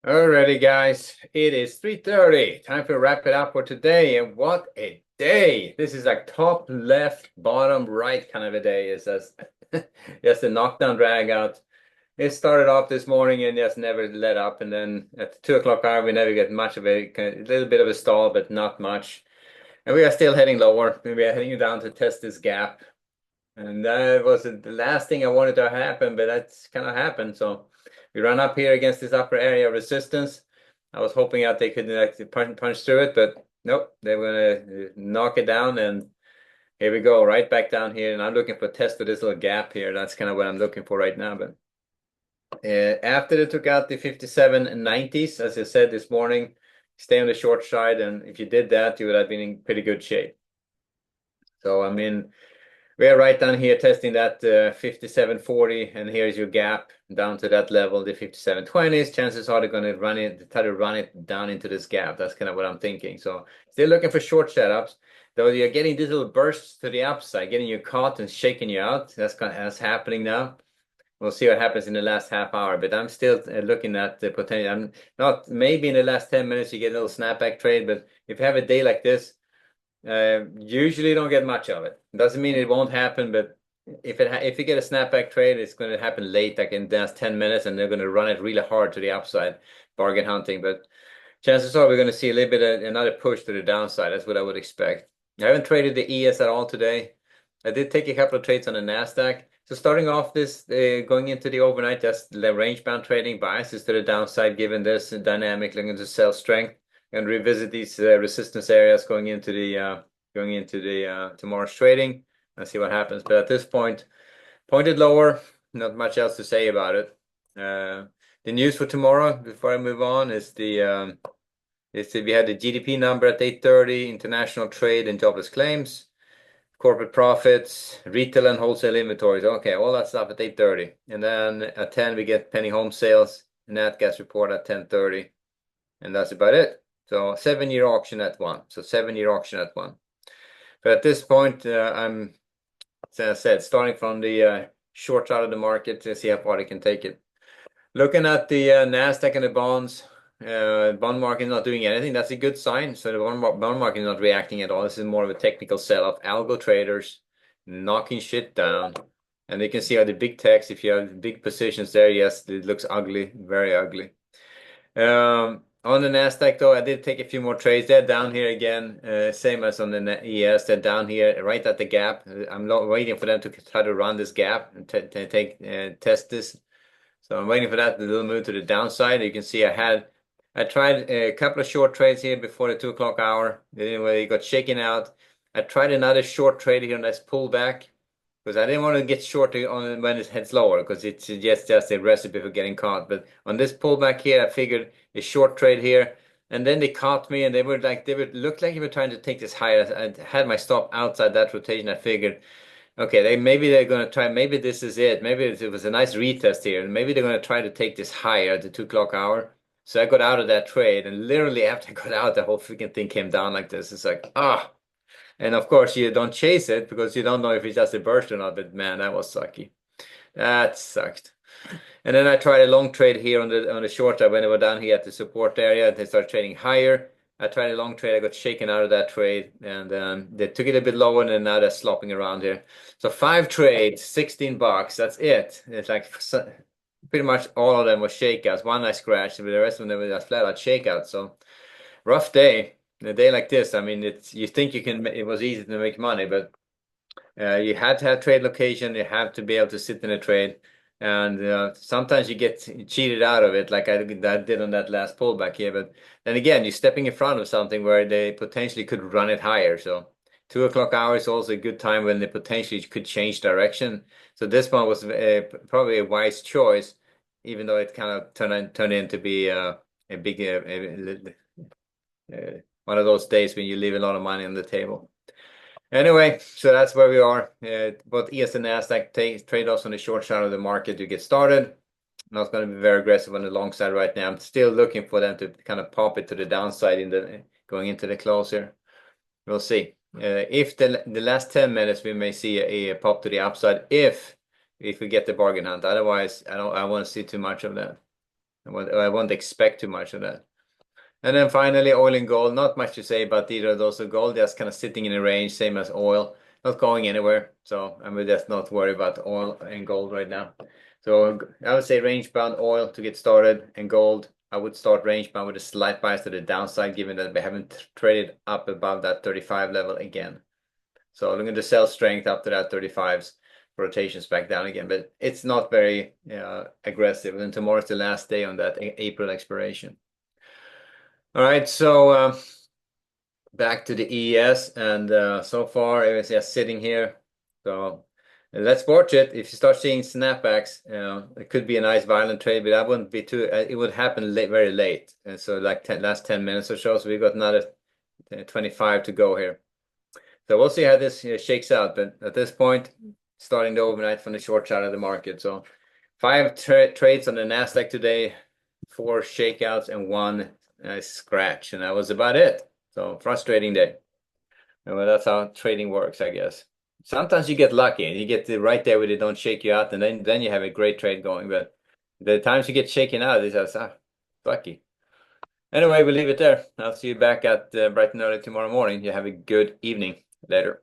Alrighty, guys, it is 3:30. Time to wrap it up for today. And what a day! This is like top left, bottom right kind of a day. It's just, just a knockdown drag out. It started off this morning and just never let up. And then at the 2 o'clock hour, we never get much of a little bit of a stall, but not much. And we are still heading lower. We are heading down to test this gap. And that was the last thing I wanted to happen, but that's kind of happened. So we run up here against this upper area of resistance. I was hoping that they could like, punch through it, but nope, they were gonna knock it down. And here we go, right back down here. And I'm looking for a test of this little gap here. That's kind of what I'm looking for right now. But after they took out the 57.90s, as I said this morning, stay on the short side. And if you did that, you would have been in pretty good shape. So I mean, we are right down here testing that 57.40, and here's your gap down to that level, the 57.20s. Chances are they're going to try to run it down into this gap. That's kind of what I'm thinking. So still looking for short setups, though you're getting these little bursts to the upside, getting you caught and shaking you out. That's happening now. We'll see what happens in the last half hour, but I'm still looking at the potential. I'm not maybe in the last 10 minutes you get a little snapback trade, but if you have a day like this, usually don't get much of it. Doesn't mean it won't happen, but if you get a snapback trade, it's going to happen late, like in the last 10 minutes, and they're going to run it really hard to the upside, bargain hunting. But chances are we're going to see a little bit of another push to the downside. That's what I would expect. I haven't traded the ES at all today. I did take a couple of trades on the Nasdaq. So starting off this, going into the overnight, that's the range bound trading biases to the downside, given this dynamic, looking to sell strength and revisit these resistance areas going into the tomorrow's trading and see what happens. But at this point, pointed lower, not much else to say about it. The news for tomorrow, before I move on, is we had the GDP number at 8:30, international trade and jobless claims, corporate profits, retail and wholesale inventories. Okay, all that stuff at 8:30, and then at 10 we get penny home sales, nat gas report at 10:30, and that's about it. So 7-year auction at one. So 7-year auction at one. But at this point, I'm, as I said, starting from the short side of the market to see how far they can take it. Looking at the Nasdaq and the bonds, bond market is not doing anything. That's a good sign. So the bond market is not reacting at all. This is more of a technical sell-off. Algo traders knocking shit down. And you can see how the big techs, if you have big positions there, yes, it looks ugly, very ugly. On the Nasdaq, though, I did take a few more trades. They're down here again, same as on the ES. They're down here right at the gap. I'm not waiting for them to try to run this gap and test this. So I'm waiting for that little move to the downside. You can see I tried a couple of short trades here before the 2 o'clock hour. They didn't really got shaken out. I tried another short trade here on this pullback because I didn't want to get short on when it heads lower because it's just a recipe for getting caught. But on this pullback here, I figured a short trade here, and then they caught me, and they would look like they were trying to take this higher. I had my stop outside that rotation. I figured, okay, maybe they're going to try. Maybe this is it. Maybe it was a nice retest here, and maybe they're going to try to take this higher at the 2 o'clock hour. So I got out of that trade, and literally after I got out, the whole freaking thing came down like this. It's like, ah. And of course, you don't chase it because you don't know if it's just a burst or not. But man, that was sucky. That sucked. And then I tried a long trade here on the short side when they were down here at the support area. They started trading higher. I tried a long trade. I got shaken out of that trade, and they took it a bit lower, and now they're slopping around here. So 5 trades, $16. That's it. It's like pretty much all of them were shakeouts. One I scratched, but the rest of them were just flat out shakeouts. So rough day. A day like this, I mean, you think you can. It was easy to make money, but you had to have trade location. You have to be able to sit in a trade, and sometimes you get cheated out of it, like I did on that last pullback here. But then again, you're stepping in front of something where they potentially could run it higher. So 2 o'clock hour is also a good time when they potentially could change direction. So this one was probably a wise choice, even though it kind of turned into be a big one of those days when you leave a lot of money on the table. Anyway, so that's where we are. Both ES and Nasdaq trade-offs on the short side of the market to get started. Not going to be very aggressive on the long side right now. I'm still looking for them to kind of pop it to the downside going into the close here. We'll see. If the last 10 minutes we may see a pop to the upside if we get the bargain hunt. Otherwise, I want to see too much of that. I won't expect too much of that. And then finally, oil and gold. Not much to say about either of those. So gold just kind of sitting in a range, same as oil, not going anywhere. So I would just not worry about oil and gold right now. So I would say range bound oil to get started, and gold, I would start range bound with a slight bias to the downside, given that we haven't traded up above that 35 level again. So I'm going to sell strength up to that 35s, rotations back down again, but it's not very aggressive. And tomorrow's the last day on that April expiration. All right, so back to the ES, and so far it was just sitting here. So let's watch it. If you start seeing snapbacks, it could be a nice violent trade, but I wouldn't be too. It would happen very late, and so like last 10 minutes or so. So we've got another 25 to go here. So we'll see how this shakes out. But at this point, starting the overnight from the short side of the market. So 5 trades on the Nasdaq today, 4 shakeouts, and 1 scratch, and that was about it. So frustrating day. Well, that's how trading works, I guess. Sometimes you get lucky and you get right there where they don't shake you out, and then you have a great trade going. But the times you get shaken out, it's just lucky. Anyway, we'll leave it there. I'll see you back at bright and early tomorrow morning. You have a good evening. Later.